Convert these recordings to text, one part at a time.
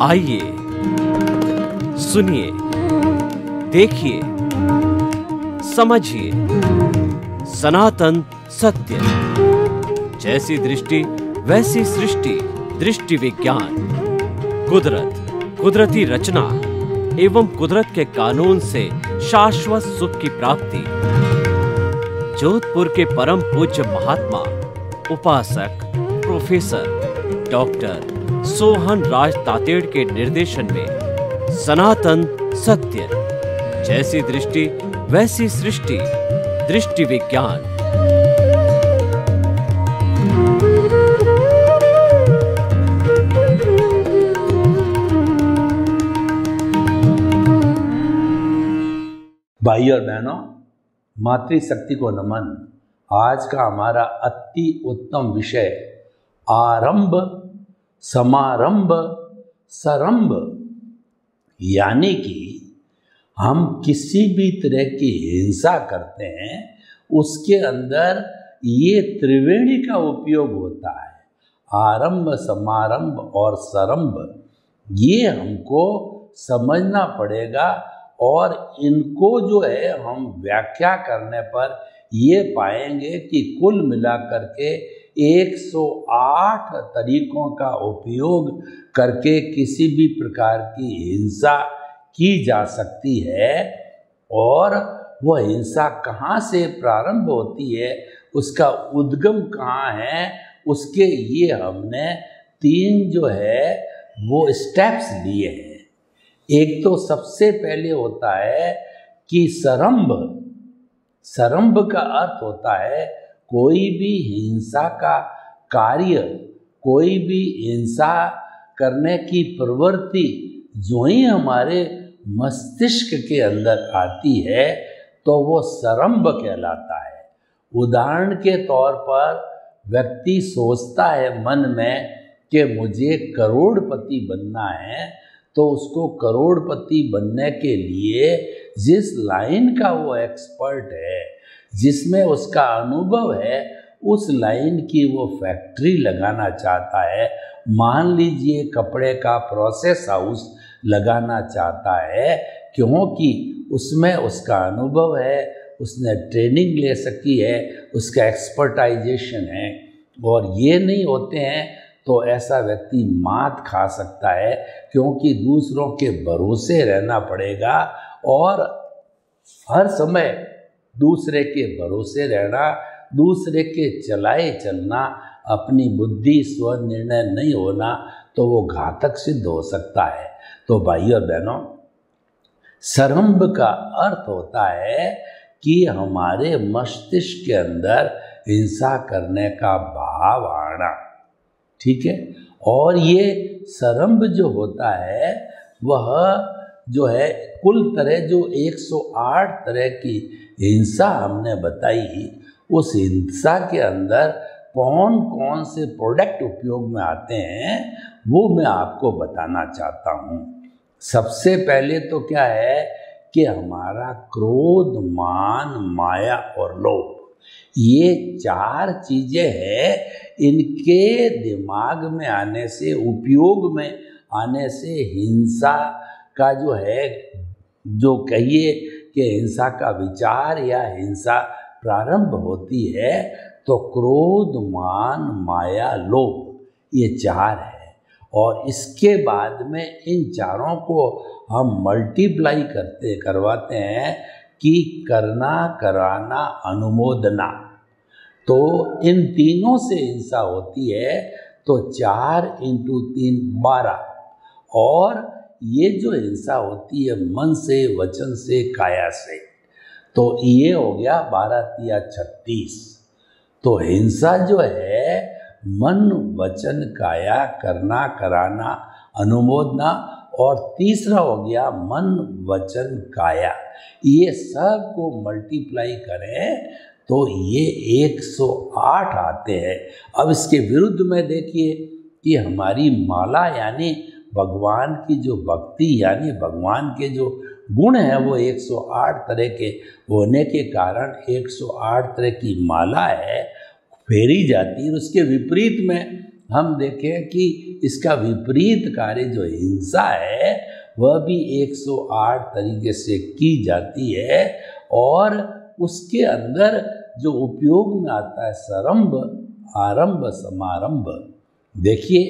आइए, सुनिए, देखिए, समझिए सनातन सत्य। जैसी दृष्टि वैसी सृष्टि, दृष्टि विज्ञान। कुदरत, कुदरती रचना एवं कुदरत के कानून से शाश्वत सुख की प्राप्ति। जोधपुर के परम पूज्य महात्मा उपासक प्रोफेसर डॉक्टर सोहन राज तातेड़ के निर्देशन में सनातन सत्य। जैसी दृष्टि वैसी सृष्टि, दृष्टि विज्ञान। भाई और बहनों, मातृशक्ति को नमन। आज का हमारा अति उत्तम विषय आरंभ, समारंभ, सरंभ। यानी कि हम किसी भी तरह की हिंसा करते हैं, उसके अंदर ये त्रिवेणी का उपयोग होता है, आरंभ, समारंभ और सरंभ। ये हमको समझना पड़ेगा और इनको जो है हम व्याख्या करने पर ये पाएंगे कि कुल मिलाकर के 108 तरीकों का उपयोग करके किसी भी प्रकार की हिंसा की जा सकती है। और वह हिंसा कहाँ से प्रारंभ होती है, उसका उद्गम कहाँ है, उसके ये हमने 3 जो है वो स्टेप्स लिए हैं। एक तो सबसे पहले होता है कि सरंभ। सरंभ का अर्थ होता है कोई भी हिंसा का कार्य, कोई भी हिंसा करने की प्रवृत्ति जो ही हमारे मस्तिष्क के अंदर आती है तो वो सरंभ कहलाता है। उदाहरण के तौर पर व्यक्ति सोचता है मन में कि मुझे करोड़पति बनना है, तो उसको करोड़पति बनने के लिए जिस लाइन का वो एक्सपर्ट है, जिसमें उसका अनुभव है, उस लाइन की वो फैक्ट्री लगाना चाहता है। मान लीजिए कपड़े का प्रोसेस हाउस लगाना चाहता है, क्योंकि उसमें उसका अनुभव है, उसने ट्रेनिंग ले सकी है, उसका एक्सपर्टाइजेशन है। और ये नहीं होते हैं तो ऐसा व्यक्ति मात खा सकता है, क्योंकि दूसरों के भरोसे रहना पड़ेगा और हर समय दूसरे के भरोसे रहना, दूसरे के चलाए चलना, अपनी बुद्धि स्व निर्णय नहीं होना, तो वो घातक सिद्ध हो सकता है। तो भाई और बहनों, सरंभ का अर्थ होता है कि हमारे मस्तिष्क के अंदर हिंसा करने का भाव आना, ठीक है। और ये सरंभ जो होता है वह जो है कुल तरह जो 108 तरह की हिंसा हमने बताई, उस हिंसा के अंदर कौन कौन से प्रोडक्ट उपयोग में आते हैं वो मैं आपको बताना चाहता हूँ। सबसे पहले तो क्या है कि हमारा क्रोध, मान, माया और लोभ, ये 4 चीज़ें हैं। इनके दिमाग में आने से, उपयोग में आने से हिंसा का जो है, जो कहिए कि हिंसा का विचार या हिंसा प्रारंभ होती है, तो क्रोध, मान, माया, लोभ, ये 4 है। और इसके बाद में इन चारों को हम मल्टीप्लाई करवाते हैं कि करना, कराना, अनुमोदना। तो इन तीनों से हिंसा होती है, तो 4 × 3 12। और ये जो हिंसा होती है मन से, वचन से, काया से, तो ये हो गया 12 × 36। तो हिंसा जो है मन, वचन, काया, करना, कराना, अनुमोदना, और तीसरा हो गया मन, वचन, काया। ये सब को मल्टीप्लाई करें तो ये 108 आते हैं। अब इसके विरुद्ध में देखिए कि हमारी माला यानी भगवान की जो भक्ति, यानी भगवान के जो गुण हैं, वो 108 तरह के होने के कारण 108 तरह की माला है, फेरी जाती है। उसके विपरीत में हम देखें कि इसका विपरीत कार्य जो हिंसा है वह भी 108 तरीके से की जाती है, और उसके अंदर जो उपयोग में आता है सरंभ, आरंभ, समारंभ। देखिए,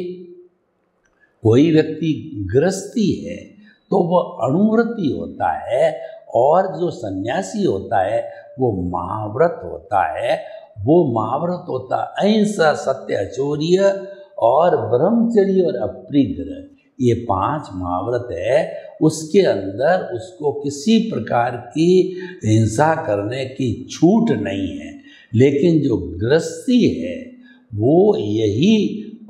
कोई व्यक्ति गृहस्थी है तो वह अणुव्रती होता है, और जो सन्यासी होता है वो महाव्रत होता है। वो महाव्रत होता अहिंसा, सत्य, अचौर्य और ब्रह्मचर्य और अपरिग्रह, ये 5 महाव्रत है। उसके अंदर उसको किसी प्रकार की हिंसा करने की छूट नहीं है। लेकिन जो गृहस्थी है वो यही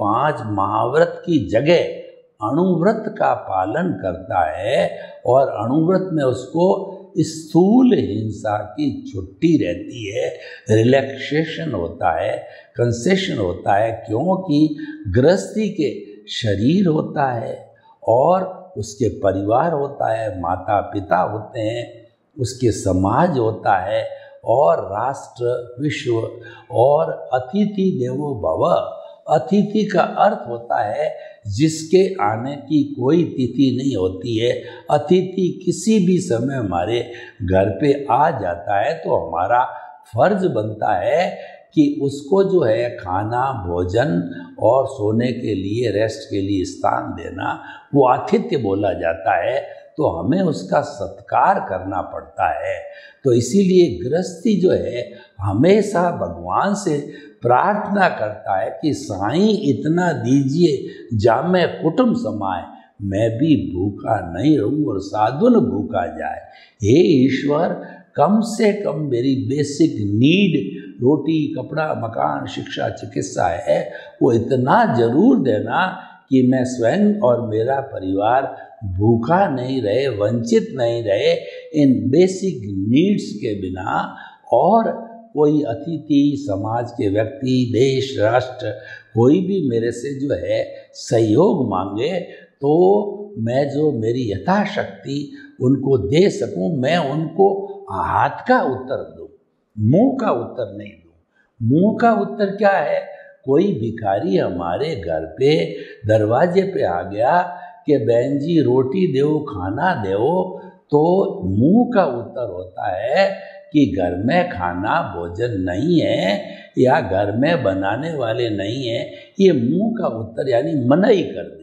5 महाव्रत की जगह अणुव्रत का पालन करता है, और अणुव्रत में उसको स्थूल हिंसा की छुट्टी रहती है, रिलैक्सेशन होता है, कंसेशन होता है, क्योंकि गृहस्थी के शरीर होता है और उसके परिवार होता है, माता पिता होते हैं, उसके समाज होता है, और राष्ट्र, विश्व, और अतिथि देवो भव। अतिथि का अर्थ होता है जिसके आने की कोई तिथि नहीं होती है। अतिथि किसी भी समय हमारे घर पे आ जाता है तो हमारा फर्ज बनता है कि उसको जो है खाना, भोजन और सोने के लिए, रेस्ट के लिए स्थान देना, वो आतिथ्य बोला जाता है। तो हमें उसका सत्कार करना पड़ता है। तो इसीलिए गृहस्थी जो है हमेशा भगवान से प्रार्थना करता है कि साईं इतना दीजिए जामे कुटुंब समाए, मैं भी भूखा नहीं रहूं और साधुन भूखा जाए। हे ईश्वर, कम से कम मेरी बेसिक नीड, रोटी, कपड़ा, मकान, शिक्षा, चिकित्सा है, वो इतना जरूर देना कि मैं स्वयं और मेरा परिवार भूखा नहीं रहे, वंचित नहीं रहे इन बेसिक नीड्स के बिना। और कोई अतिथि, समाज के व्यक्ति, देश, राष्ट्र, कोई भी मेरे से जो है सहयोग मांगे तो मैं जो मेरी यथाशक्ति उनको दे सकूं, मैं उनको हाथ का उत्तर दूं, मुंह का उत्तर नहीं दूं। मुंह का उत्तर क्या है? कोई भिखारी हमारे घर पे दरवाजे पे आ गया कि बहन जी रोटी दो, खाना दो, तो मुंह का उत्तर होता है कि घर में खाना, भोजन नहीं है या घर में बनाने वाले नहीं है। ये मुंह का उत्तर यानी मनाही कर दी।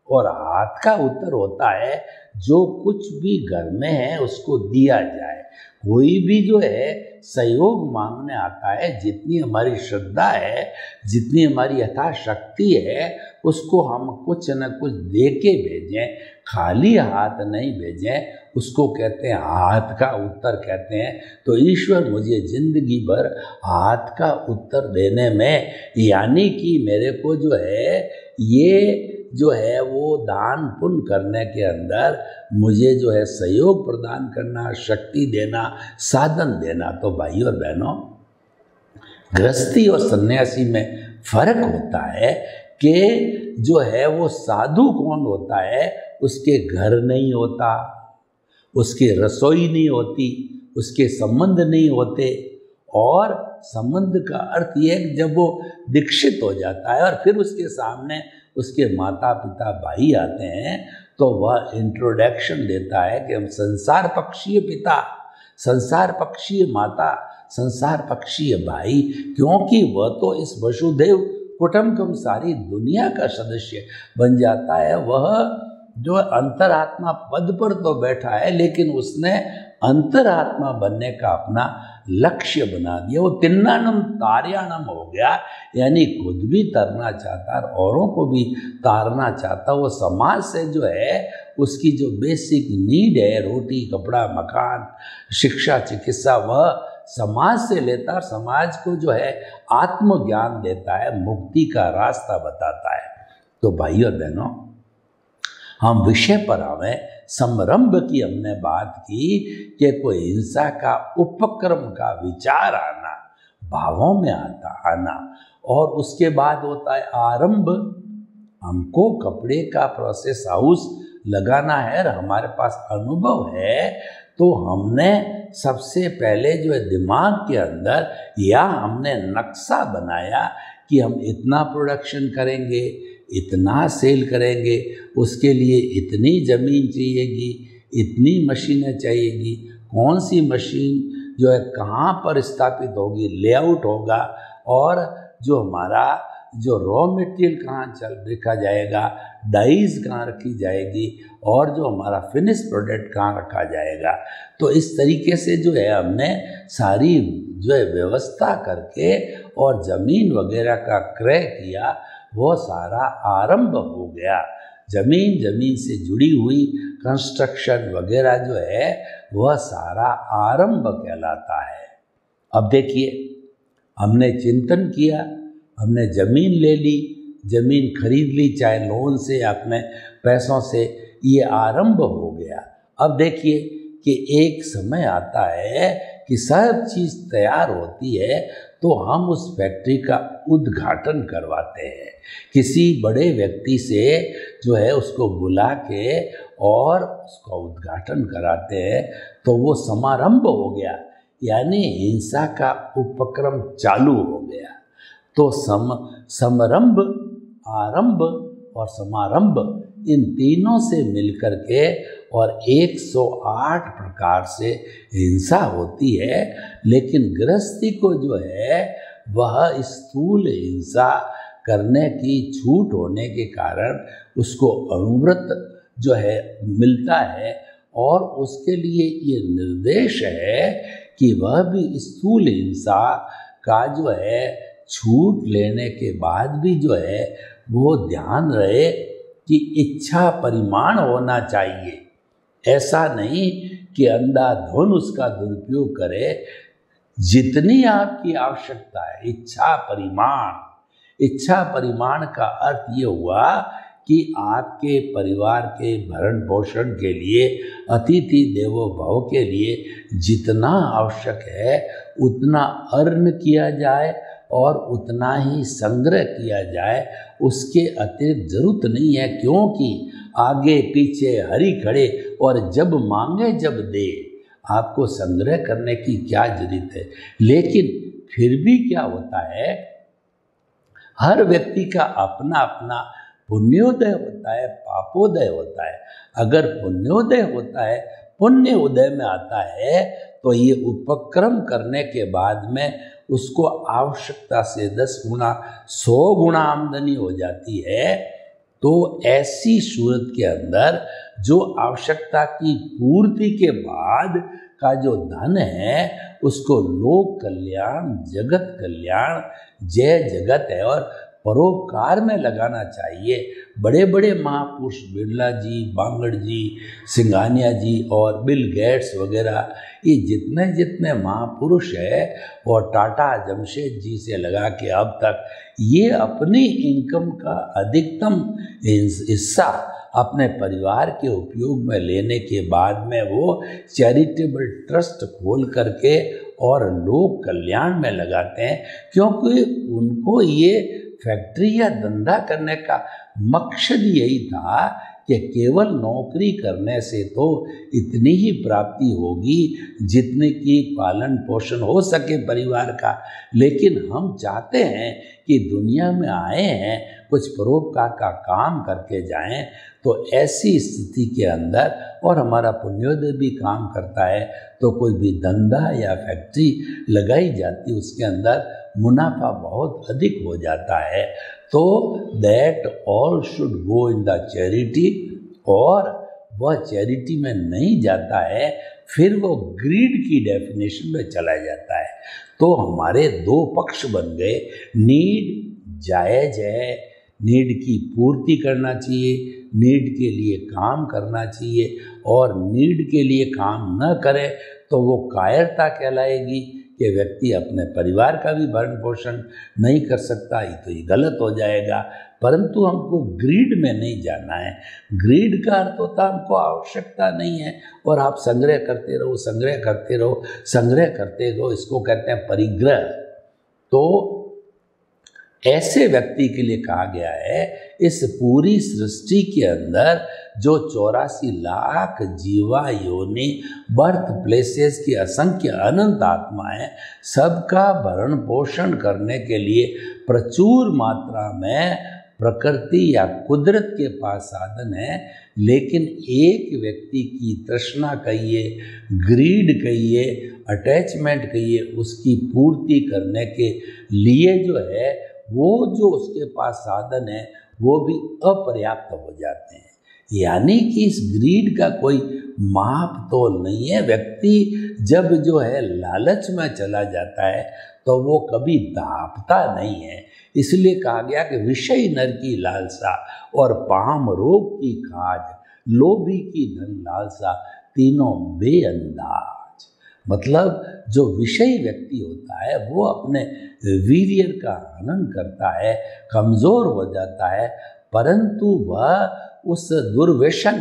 और हाथ का उत्तर होता है जो कुछ भी घर में है उसको दिया जाए। कोई भी जो है सहयोग मांगने आता है, जितनी हमारी श्रद्धा है, जितनी हमारी यथाशक्ति है, उसको हम कुछ न कुछ दे के भेजें, खाली हाथ नहीं भेजें। उसको कहते हैं हाथ का उत्तर कहते हैं। तो ईश्वर मुझे जिंदगी भर हाथ का उत्तर देने में, यानी कि मेरे को जो है ये जो है वो दान पुण्य करने के अंदर मुझे जो है सहयोग प्रदान करना, शक्ति देना, साधन देना। तो भाई और बहनों, गृहस्थी और सन्यासी में फर्क होता है कि जो है वो साधु कौन होता है, उसके घर नहीं होता, उसकी रसोई नहीं होती, उसके संबंध नहीं होते। और संबंध का अर्थ ये है कि जब वो दीक्षित हो जाता है और फिर उसके सामने उसके माता पिता भाई आते हैं तो वह इंट्रोडक्शन देता है कि हम संसार पक्षीय पिता, संसार पक्षीय माता, संसार पक्षीय भाई, क्योंकि वह तो इस वसुदेव कुटुंबकम सारी दुनिया का सदस्य बन जाता है। वह जो अंतरात्मा पद पर तो बैठा है, लेकिन उसने अंतरात्मा बनने का अपना लक्ष्य बना दिया। वो तिन्नानम तार्यानम हो गया, यानी खुद भी तरना चाहता और औरों को भी तारना चाहता। वो समाज से जो है उसकी जो बेसिक नीड है, रोटी, कपड़ा, मकान, शिक्षा, चिकित्सा, वह समाज से लेता और समाज को जो है आत्मज्ञान देता है, मुक्ति का रास्ता बताता है। तो भाई और बहनों, हम विषय पर आवें। समरंभ की हमने बात की कि कोई हिंसा का उपक्रम का विचार आना, भावों में आना, और उसके बाद होता है आरंभ। हमको कपड़े का प्रोसेस हाउस लगाना है और हमारे पास अनुभव है, तो हमने सबसे पहले जो है दिमाग के अंदर या हमने नक्शा बनाया कि हम इतना प्रोडक्शन करेंगे, इतना सेल करेंगे, उसके लिए इतनी ज़मीन चाहिएगी, इतनी मशीनें चाहिएगी, कौन सी मशीन जो है कहाँ पर स्थापित होगी, लेआउट होगा, और जो हमारा जो रॉ मटेरियल कहाँ रखा जाएगा, डाइज कहाँ रखी जाएगी, और जो हमारा फिनिश प्रोडक्ट कहाँ रखा जाएगा। तो इस तरीके से जो है हमने सारी जो है व्यवस्था करके और ज़मीन वगैरह का क्रय किया, वो सारा आरंभ हो गया। ज़मीन से जुड़ी हुई कंस्ट्रक्शन वगैरह जो है वह सारा आरंभ कहलाता है। अब देखिए, हमने चिंतन किया, हमने ज़मीन ले ली, ज़मीन खरीद ली, चाहे लोन से या अपने पैसों से, ये आरंभ हो गया। अब देखिए कि एक समय आता है कि सब चीज़ तैयार होती है, तो हम उस फैक्ट्री का उद्घाटन करवाते हैं, किसी बड़े व्यक्ति से जो है उसको बुला के और उसका उद्घाटन कराते हैं, तो वो समारंभ हो गया, यानी हिंसा का उपक्रम चालू हो गया। तो समारंभ, आरंभ और समारंभ, इन तीनों से मिलकर के और 108 प्रकार से हिंसा होती है। लेकिन गृहस्थी को जो है वह स्थूल हिंसा करने की छूट होने के कारण उसको अणुव्रत जो है मिलता है, और उसके लिए ये निर्देश है कि वह भी स्थूल हिंसा का जो है छूट लेने के बाद भी जो है वो ध्यान रहे कि इच्छा परिमाण होना चाहिए। ऐसा नहीं कि अंधाधुन उसका दुरुपयोग करे। जितनी आपकी आवश्यकता है, इच्छा परिमाण। इच्छा परिमाण का अर्थ ये हुआ कि आपके परिवार के भरण पोषण के लिए, अतिथि देवो भव के लिए जितना आवश्यक है उतना अर्न किया जाए और उतना ही संग्रह किया जाए। उसके अतिरिक्त जरूरत नहीं है, क्योंकि आगे पीछे हरि खड़े और जब मांगे जब दे। आपको संग्रह करने की क्या जरूरत है। लेकिन फिर भी क्या होता है, हर व्यक्ति का अपना अपना पुण्योदय होता है, पापोदय होता है। अगर पुण्योदय होता है, पुण्य उदय में आता है, तो ये उपक्रम करने के बाद में उसको आवश्यकता से 10 गुना 100 गुना आमदनी हो जाती है। तो ऐसी सूरत के अंदर जो आवश्यकता की पूर्ति के बाद का जो धन है उसको लोक कल्याण, जगत कल्याण, जय जगत है और परोपकार में लगाना चाहिए। बड़े बड़े महापुरुष बिरला जी, बांगड़ जी, सिंघानिया जी और बिल गेट्स वगैरह, ये जितने जितने महापुरुष है, और टाटा जमशेद जी से लगा के अब तक, ये अपनी इनकम का अधिकतम हिस्सा अपने परिवार के उपयोग में लेने के बाद में वो चैरिटेबल ट्रस्ट खोल करके और लोक कल्याण में लगाते हैं, क्योंकि उनको ये फैक्ट्री या धंधा करने का मकसद यही था कि केवल नौकरी करने से तो इतनी ही प्राप्ति होगी जितने की पालन पोषण हो सके परिवार का। लेकिन हम चाहते हैं कि दुनिया में आए हैं, कुछ परोपकार का काम करके जाएं। तो ऐसी स्थिति के अंदर, और हमारा पुण्योदय भी काम करता है, तो कोई भी धंधा या फैक्ट्री लगाई जाती, उसके अंदर मुनाफा बहुत अधिक हो जाता है। तो that all should go in the charity, और वह चैरिटी में नहीं जाता है, फिर वो ग्रीड की डेफिनेशन में चला जाता है। तो हमारे 2 पक्ष बन गए। नीड जायज़ है, नीड की पूर्ति करना चाहिए, नीड के लिए काम करना चाहिए, और नीड के लिए काम न करे तो वो कायरता कहलाएगी कि व्यक्ति अपने परिवार का भी भरण पोषण नहीं कर सकता, तो ये गलत हो जाएगा। परंतु हमको ग्रीड में नहीं जाना है। ग्रीड का अर्थ होता है हमको आवश्यकता नहीं है और आप संग्रह करते रहो, संग्रह करते रहो, संग्रह करते रहो, इसको कहते हैं परिग्रह। तो ऐसे व्यक्ति के लिए कहा गया है, इस पूरी सृष्टि के अंदर जो 84 लाख जीवा योनि बर्थ प्लेसेस की असंख्य अनंत आत्मा है, सबका भरण पोषण करने के लिए प्रचुर मात्रा में प्रकृति या कुदरत के पास साधन है, लेकिन एक व्यक्ति की तृष्णा कहिए, ग्रीड कहिए, अटैचमेंट कहिए, उसकी पूर्ति करने के लिए जो है वो जो उसके पास साधन है वो भी अपर्याप्त हो जाते हैं। यानी कि इस ग्रीड का कोई माप तोल नहीं है। व्यक्ति जब जो है लालच में चला जाता है तो वो कभी दापता नहीं है। इसलिए कहा गया कि विषय नर की लालसा और पाम रोग की खाज, लोभी की धन लालसा, तीनों बेअंदाज। मतलब जो विषयी व्यक्ति होता है वो अपने वीर्य का आनंद करता है, कमज़ोर हो जाता है, परंतु वह उस दुर्व्यसन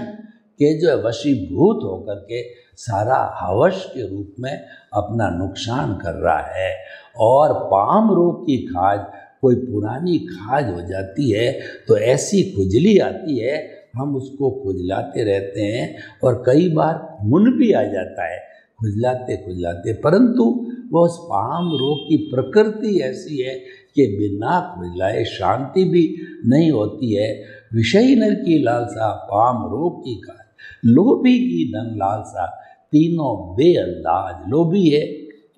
के जो वशीभूत होकर के सारा हवश के रूप में अपना नुकसान कर रहा है। और पाम रोग की खाज, कोई पुरानी खाज हो जाती है तो ऐसी खुजली आती है, हम उसको खुजलाते रहते हैं और कई बार खून भी आ जाता है खुजलाते खुजलाते, परंतु वह उस पाम रोग की प्रकृति ऐसी है कि बिना खुजलाए शांति भी नहीं होती है। विषयी नर की लालसा, पाम रोग की खाज, लोभी की धन लालसा, तीनों बेअंदाज। लोभी है,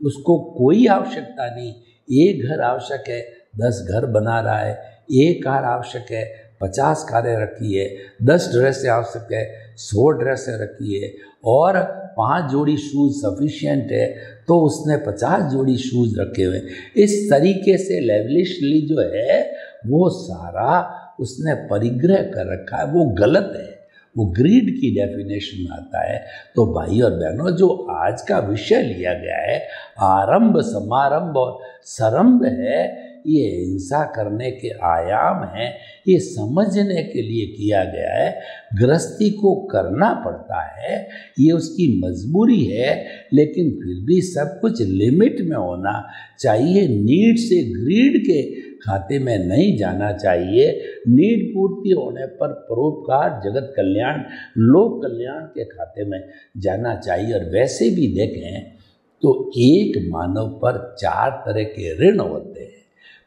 उसको कोई आवश्यकता नहीं, एक घर आवश्यक है 10 घर बना रहा है, एक कार आवश्यक है 50 कारें रखी है, 10 ड्रेसें आवश्यक है 100 ड्रेसें रखी है, और 5 जोड़ी शूज़ सफिशिएंट है तो उसने 50 जोड़ी शूज़ रखे हुए। इस तरीके से लेवलिशली जो है वो सारा उसने परिग्रह कर रखा है, वो गलत है, वो ग्रीड की डेफिनेशन में आता है। तो भाई और बहनों, जो आज का विषय लिया गया है आरंभ, समारंभ और सरंभ है, ये हिंसा करने के आयाम हैं, ये समझने के लिए किया गया है। गृहस्थी को करना पड़ता है, ये उसकी मजबूरी है, लेकिन फिर भी सब कुछ लिमिट में होना चाहिए। नीड से ग्रीड के खाते में नहीं जाना चाहिए। नीड पूर्ति होने पर परोपकार, जगत कल्याण, लोक कल्याण के खाते में जाना चाहिए। और वैसे भी देखें तो एक मानव पर 4 तरह के ऋण होते हैं।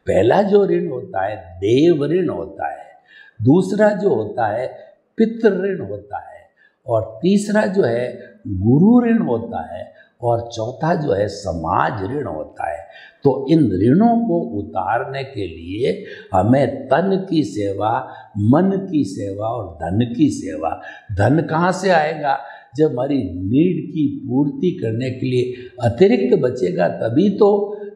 पहला जो ऋण होता है देव ऋण होता है, दूसरा जो होता है पितृ ऋण होता है, और तीसरा जो है गुरु ऋण होता है, और चौथा जो है समाज ऋण होता है। तो इन ऋणों को उतारने के लिए हमें तन की सेवा, मन की सेवा और धन की सेवा। धन कहाँ से आएगा? जब हमारी नीड की पूर्ति करने के लिए अतिरिक्त बचेगा तभी तो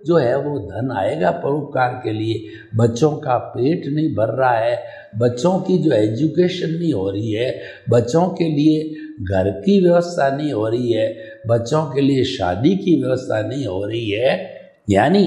जो है वो धन आएगा परोपकार के लिए। बच्चों का पेट नहीं भर रहा है, बच्चों की जो एजुकेशन नहीं हो रही है, बच्चों के लिए घर की व्यवस्था नहीं हो रही है, बच्चों के लिए शादी की व्यवस्था नहीं हो रही है, यानी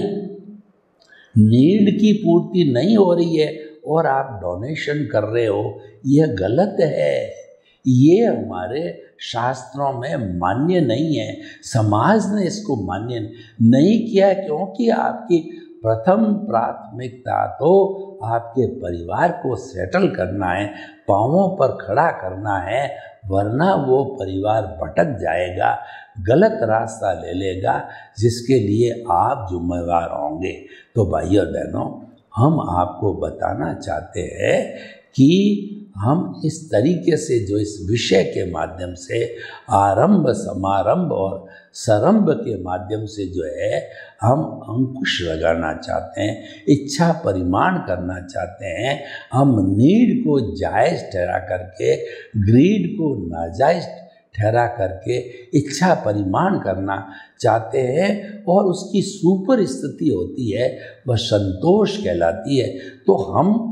नीड की पूर्ति नहीं हो रही है और आप डोनेशन कर रहे हो, यह गलत है। ये हमारे शास्त्रों में मान्य नहीं है, समाज ने इसको मान्य नहीं किया, क्योंकि आपकी प्रथम प्राथमिकता तो आपके परिवार को सेटल करना है, पांवों पर खड़ा करना है, वरना वो परिवार भटक जाएगा, गलत रास्ता ले लेगा, जिसके लिए आप जिम्मेवार होंगे। तो भाई और बहनों, हम आपको बताना चाहते हैं कि हम इस तरीके से जो इस विषय के माध्यम से आरंभ, समारंभ और सरंभ के माध्यम से जो है हम अंकुश लगाना चाहते हैं, इच्छा परिमाण करना चाहते हैं। हम नीड को जायज़ ठहरा करके, ग्रीड को नाजायज़ ठहरा करके इच्छा परिमाण करना चाहते हैं, और उसकी सुपर स्थिति होती है, वह संतोष कहलाती है। तो हम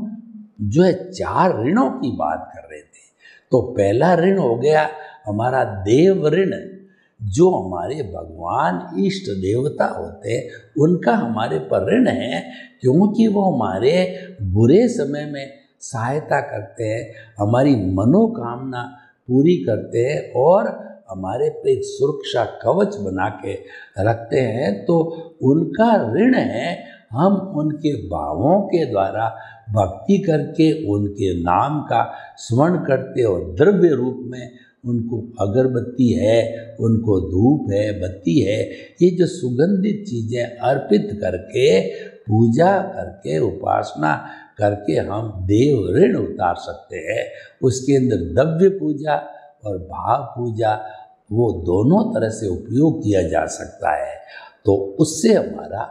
जो है 4 ऋणों की बात कर रहे थे। तो पहला ऋण हो गया हमारा देव ऋण, जो हमारे भगवान इष्ट देवता होते हैं, उनका हमारे पर ऋण है, क्योंकि वो हमारे बुरे समय में सहायता करते हैं, हमारी मनोकामना पूरी करते हैं और हमारे पे एक सुरक्षा कवच बना के रखते हैं। तो उनका ऋण है। हम उनके भावों के द्वारा भक्ति करके उनके नाम का स्मरण करते और द्रव्य रूप में उनको अगरबत्ती है, उनको धूप है, बत्ती है, ये जो सुगंधित चीज़ें अर्पित करके पूजा करके, उपासना करके हम देव ऋण उतार सकते हैं। उसके अंदर द्रव्य पूजा और भाव पूजा, वो दोनों तरह से उपयोग किया जा सकता है, तो उससे हमारा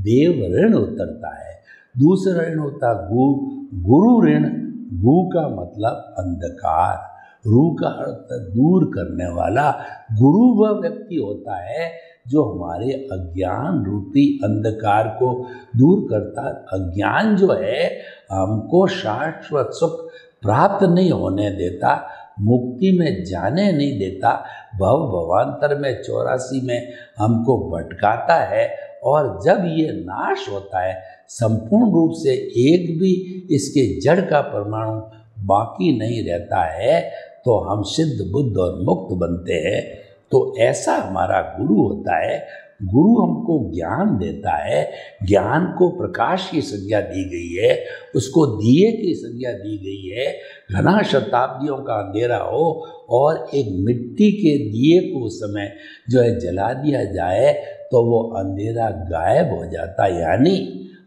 देव ऋण उतरता है। दूसरा ऋण होता गुरु ऋण। गु का मतलब अंधकार, रू का अर्थ दूर करने वाला। गुरु वह व्यक्ति होता है जो हमारे अज्ञान रूपी अंधकार को दूर करता। अज्ञान जो है हमको शाश्वत सुख प्राप्त नहीं होने देता, मुक्ति में जाने नहीं देता, भवांतर में 84 में हमको भटकाता है। और जब ये नाश होता है संपूर्ण रूप से, एक भी इसके जड़ का परमाणु बाकी नहीं रहता है, तो हम सिद्ध बुद्ध और मुक्त बनते हैं। तो ऐसा हमारा गुरु होता है। गुरु हमको ज्ञान देता है। ज्ञान को प्रकाश की संज्ञा दी गई है, उसको दिए की संज्ञा दी गई है। घना शताब्दियों का अंधेरा हो और एक मिट्टी के दिए को उस समय जो है जला दिया जाए तो वो अंधेरा गायब हो जाता। यानी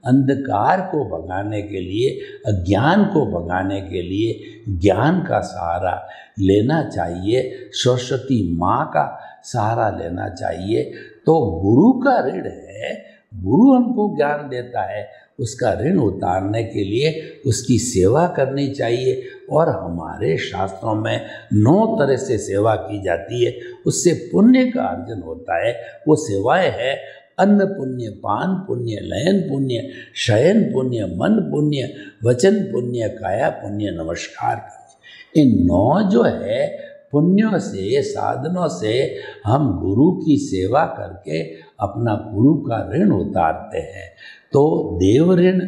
अंधकार को भगाने के लिए, अज्ञान को भगाने के लिए ज्ञान का सहारा लेना चाहिए, सरस्वती माँ का सहारा लेना चाहिए। तो गुरु का ऋण है, गुरु हमको ज्ञान देता है, उसका ऋण उतारने के लिए उसकी सेवा करनी चाहिए। और हमारे शास्त्रों में 9 तरह से सेवा की जाती है, उससे पुण्य का अर्जन होता है। वो सेवाएं हैं अन्न पुण्य, पान पुण्य, लयन पुण्य, शयन पुण्य, मन पुण्य, वचन पुण्य, काया पुण्य, नमस्कार पुण्य। इन 9 जो है पुण्यों से, साधनों से हम गुरु की सेवा करके अपना गुरु का ऋण उतारते हैं। तो देव ऋण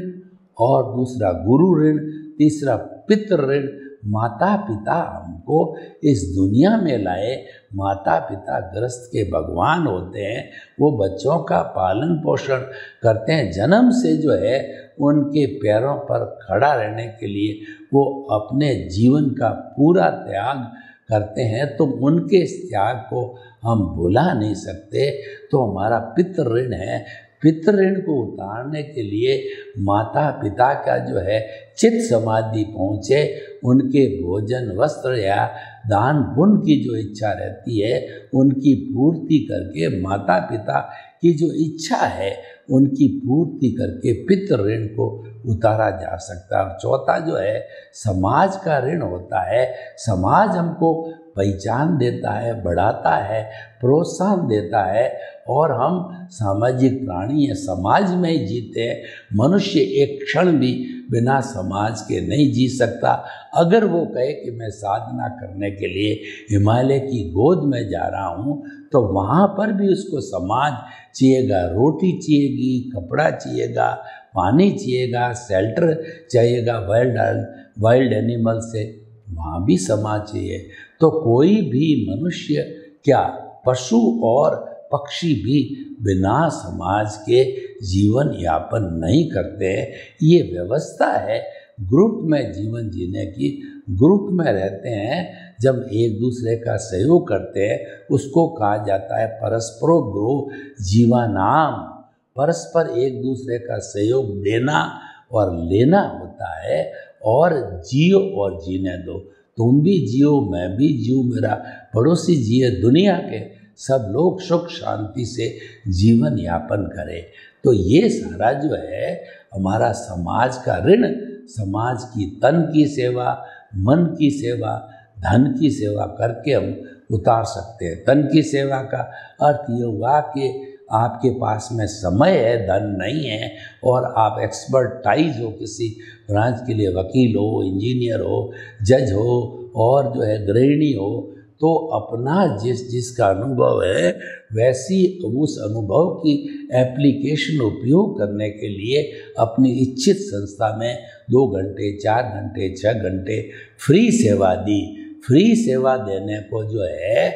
और दूसरा गुरु ऋण, तीसरा पितृ ऋण। माता पिता हमको इस दुनिया में लाए, माता पिता गृहस्थ के भगवान होते हैं। वो बच्चों का पालन पोषण करते हैं। जन्म से जो है उनके पैरों पर खड़ा रहने के लिए वो अपने जीवन का पूरा त्याग करते हैं, तो उनके इस त्याग को हम भुला नहीं सकते। तो हमारा पितृ ऋण है। पितृ ऋण को उतारने के लिए माता पिता का जो है चित्त समाधि पहुँचे, उनके भोजन, वस्त्र या दान पुण्य की जो इच्छा रहती है उनकी पूर्ति करके, माता पिता की जो इच्छा है उनकी पूर्ति करके पितृ ऋण को उतारा जा सकता है। और चौथा जो है समाज का ऋण होता है। समाज हमको पहचान देता है, बढ़ाता है, प्रोत्साहन देता है और हम सामाजिक प्राणी हैं, समाज में ही जीते हैं। मनुष्य एक क्षण भी बिना समाज के नहीं जी सकता। अगर वो कहे कि मैं साधना करने के लिए हिमालय की गोद में जा रहा हूँ, तो वहाँ पर भी उसको समाज चाहिएगा, रोटी चाहिएगी, कपड़ा चाहिएगा, पानी चाहिएगा, शेल्टर चाहिएगा, वाइल्ड एनिमल से वहाँ भी समाज चाहिए। तो कोई भी मनुष्य क्या, पशु और पक्षी भी बिना समाज के जीवन यापन नहीं करते हैं। ये व्यवस्था है ग्रुप में जीवन जीने की। ग्रुप में रहते हैं जब एक दूसरे का सहयोग करते हैं, उसको कहा जाता है परस्परोग्रो जीवानाम। परस्पर एक दूसरे का सहयोग देना और लेना होता है। और जियो और जीने दो, तुम भी जियो, मैं भी जियो, मेरा पड़ोसी जिए, दुनिया के सब लोग सुख शांति से जीवन यापन करें। तो ये सारा जो है हमारा समाज का ऋण, समाज की तन की सेवा, मन की सेवा, धन की सेवा करके हम उतार सकते हैं। तन की सेवा का अर्थ ये हुआ कि आपके पास में समय है, धन नहीं है, और आप एक्सपर्टाइज हो किसी ब्रांच के लिए, वकील हो, इंजीनियर हो, जज हो और जो है गृहिणी हो, तो अपना जिसका अनुभव है वैसी उस अनुभव की एप्लीकेशन उपयोग करने के लिए अपनी इच्छित संस्था में 2 घंटे, 4 घंटे, 6 घंटे फ्री सेवा दी। फ्री सेवा देने को जो है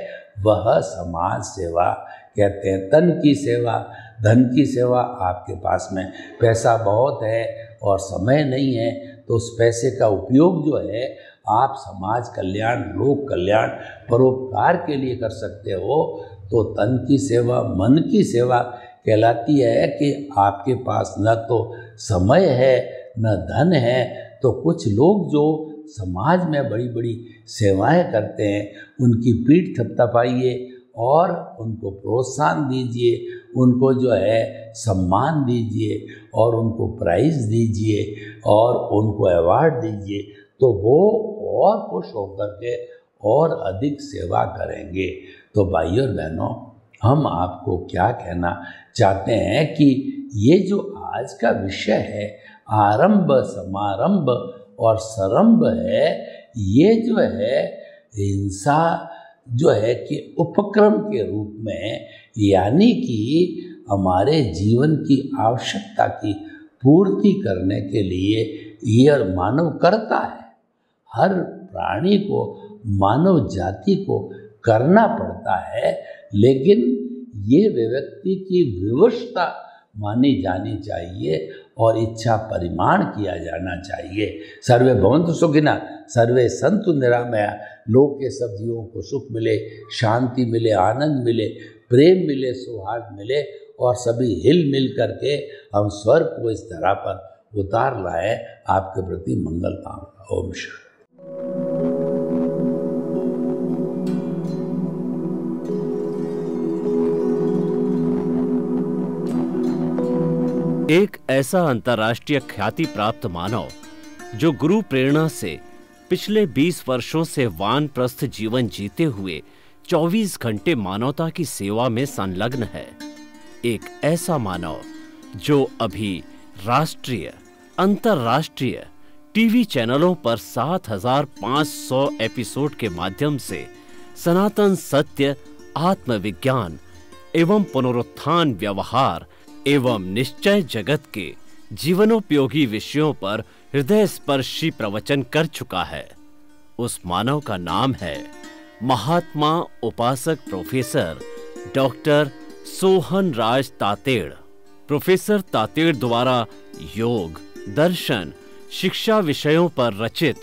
वह समाज सेवा कहते हैं। तन की सेवा, धन की सेवा, आपके पास में पैसा बहुत है और समय नहीं है, तो उस पैसे का उपयोग जो है आप समाज कल्याण, लोक कल्याण, परोपकार के लिए कर सकते हो। तो तन की सेवा, मन की सेवा कहलाती है कि आपके पास न तो समय है न धन है, तो कुछ लोग जो समाज में बड़ी बड़ी सेवाएं करते हैं उनकी पीठ थपथपाइए और उनको प्रोत्साहन दीजिए, उनको जो है सम्मान दीजिए और उनको प्राइज़ दीजिए और उनको अवार्ड दीजिए, तो वो और खुश होकर के और अधिक सेवा करेंगे। तो भाइयों और बहनों, हम आपको क्या कहना चाहते हैं कि ये जो आज का विषय है आरंभ, समारंभ और सरंभ है, ये जो है हिंसा जो है कि उपक्रम के रूप में, यानी कि हमारे जीवन की आवश्यकता की पूर्ति करने के लिए ये मानव करता है। हर प्राणी को, मानव जाति को करना पड़ता है, लेकिन ये व्यक्ति की विवशता मानी जानी चाहिए और इच्छा परिमाण किया जाना चाहिए। सर्वे भवन्तु सुखिनः, सर्वे सन्तु निरामया। लोक के सब जीवों को सुख मिले, शांति मिले, आनंद मिले, प्रेम मिले, सौहार्द मिले और सभी हिल मिल करके हम स्वर्ग को इस धरा पर उतार लाए। आपके प्रति मंगल कामना। ओम शांति। एक ऐसा अंतर्राष्ट्रीय ख्याति प्राप्त मानव जो गुरु प्रेरणा से पिछले 20 वर्षों से वानप्रस्थ जीवन जीते हुए 24 घंटे मानवता की सेवा में संलग्न है। एक ऐसा मानव जो अभी राष्ट्रीय, अंतर्राष्ट्रीय टीवी चैनलों पर 7,500 एपिसोड के माध्यम से सनातन सत्य, आत्मविज्ञान एवं पुनरुत्थान, व्यवहार एवं निश्चय जगत के जीवनोपयोगी विषयों पर हृदय स्पर्शी प्रवचन कर चुका है। उस मानव का नाम है महात्मा उपासक प्रोफेसर डॉक्टर सोहन राज तातेड़। प्रोफेसर तातेड़ द्वारा योग, दर्शन, शिक्षा विषयों पर रचित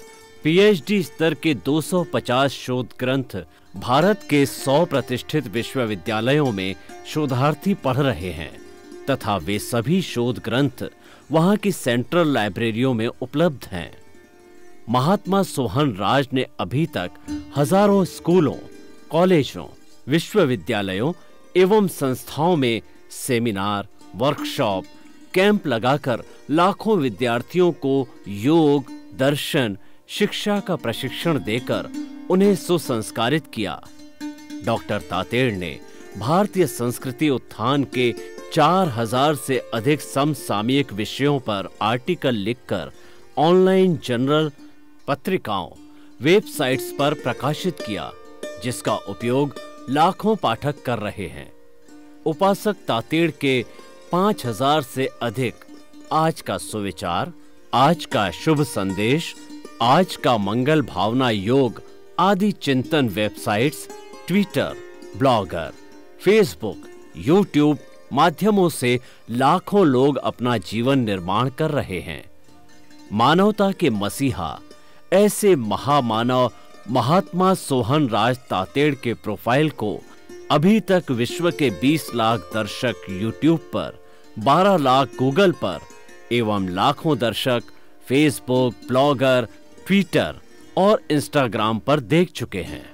पीएचडी स्तर के 250 शोध ग्रंथ भारत के 100 प्रतिष्ठित विश्वविद्यालयों में शोधार्थी पढ़ रहे हैं तथा वे सभी शोध ग्रंथ वहां की सेंट्रल लाइब्रेरियों में उपलब्ध हैं। महात्मा सोहन राज ने अभी तक हजारों स्कूलों, कॉलेजों, विश्वविद्यालयों एवं संस्थाओं में सेमिनार, वर्कशॉप, कैंप लगाकर लाखों विद्यार्थियों को योग, दर्शन, शिक्षा का प्रशिक्षण देकर उन्हें सुसंस्कारित किया। डॉक्टर तातेड़ ने भारतीय संस्कृति उत्थान के 4000 से अधिक समसामयिक विषयों पर आर्टिकल लिखकर ऑनलाइन जर्नल, पत्रिकाओं, वेबसाइट्स पर प्रकाशित किया, जिसका उपयोग लाखों पाठक कर रहे हैं। उपासक तातेड़ के 5000 से अधिक आज का सुविचार, आज का शुभ संदेश, आज का मंगल भावना योग आदि चिंतन websites, Twitter, blogger, Facebook, YouTube माध्यमों से लाखों लोग अपना जीवन निर्माण कर रहे हैं। मानवता के मसीहा ऐसे महामानव महात्मा सोहन राज तातेड़ के प्रोफाइल को अभी तक विश्व के 20 लाख दर्शक यूट्यूब पर, 12 लाख गूगल पर एवं लाखों दर्शक फेसबुक, ब्लॉगर, ट्विटर और इंस्टाग्राम पर देख चुके हैं।